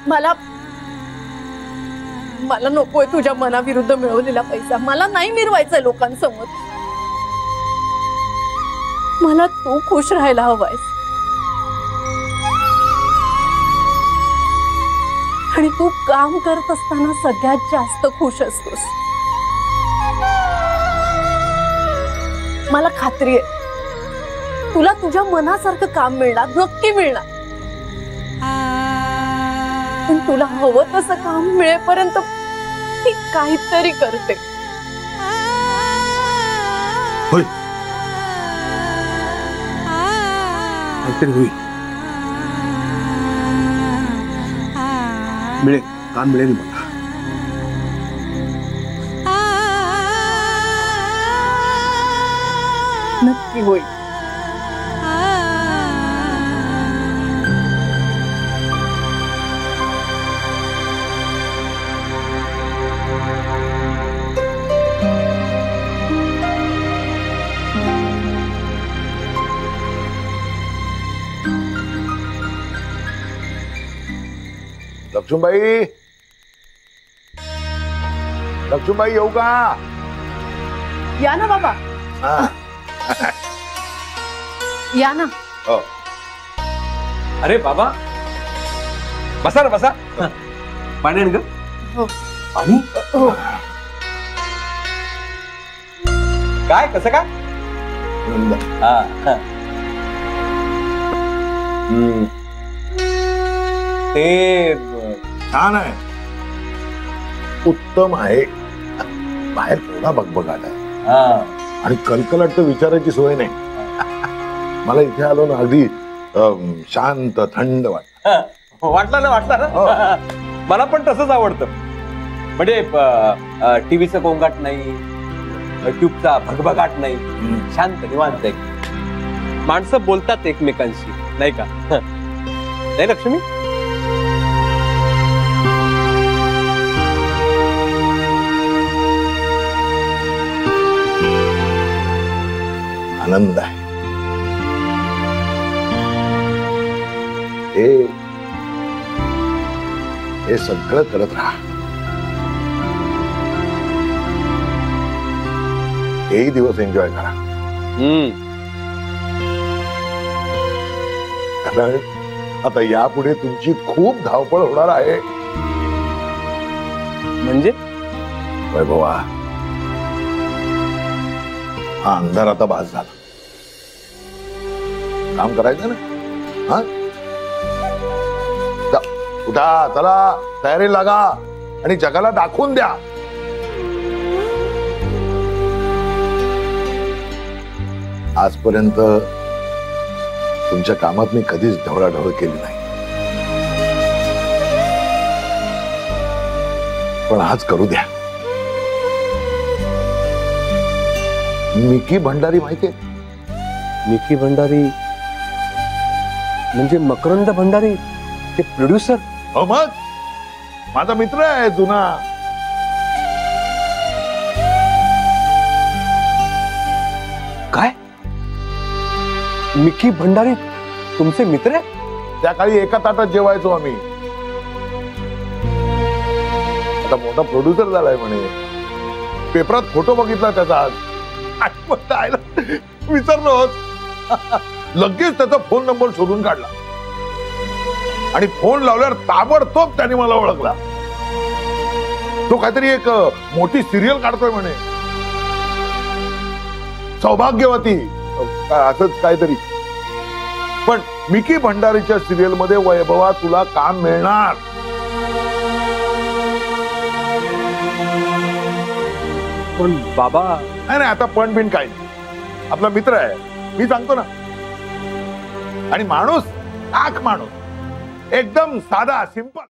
मला मला नकोय तुझ्या मनाविरुद्ध मिळवलेला पैसा. मला नाही मिरवायचा लोकांसमोर. मला तू खुश राहायला हवायस. आणि तू काम करत असताना सगळ्यात जास्त खुश असतोस. मला खात्री आहे तुला तुझ्या मनासारखं काम मिळणार, नक्की मिळणार. पण तुला हवं तसं काम मिळेपर्यंत मी काहीतरी करते. होय, काहीतरी होईल. मिळेल, काम मिळेल मला. नक्की होईल. लक्ष्मीबाई, लक्ष्मीबाई येऊ का? या ना बाबा. या ना. हो. अरे बाबा, बसा ना, बसा. पाणी आण ग. हो. पाणी? हो. काय, कसं काय? ते छान आहे, उत्तम आहे. बाहेर थोडा बगबगाट आहे आणि कलकलट तर विचारायची सोय नाही. मला इथे आलो ना अगदी शांत थंड वाटलं ना. मला पण तसंच आवडतं. म्हणजे टीव्हीचा गोंगाट नाही, ट्यूबचा भगभगाट नाही, शांत निवांत आहे. माणसं बोलतात एकमेकांशी, नाही का? नाही लक्ष्मी? आनंद आहे. हे सगळं करत राहा. हेही दिवस एन्जॉय करा. कारण आता यापुढे तुमची खूप धावपळ होणार आहे. म्हणजे वैभवा, हा अंधार आता बास झाला. काम करायचं ना. हा, उठा, चला, तयारी लागा आणि जगाला दाखवून द्या. आजपर्यंत तुमच्या कामात मी कधीच ढवळाढवळ केली नाही, पण आज करू द्या. मिकी भंडारी माहितीये? मिकी भंडारी म्हणजे मकरंद भंडारी, ते प्रोड्युसर? हो, मग माझा मित्र आहे जुना. काय, मिकी भंडारी तुमचे मित्र आहे? त्या काळी एका ताटात जेवायचो आम्ही. आता मोठा प्रोड्युसर झालाय म्हणे. पेपरात फोटो बघितला त्याचा आज. विसरलोच. लगेच त्याचा फोन नंबर शोधून काढला आणि फोन लावल्यावर ताबडतोब त्याने मला ओळखला. तो काहीतरी एक मोठी सिरियल काढतोय म्हणे, सौभाग्यवती असंच काहीतरी. पण मिकी भंडारीच्या सिरियल मध्ये वैभवा तुला काम मिळणार. पण बाबा, नाही आता पण बिन काही नाही. आपला मित्र आहे, मी सांगतो ना. आणि माणूस, टाक माणूस, एकदम साधा, सिंपल.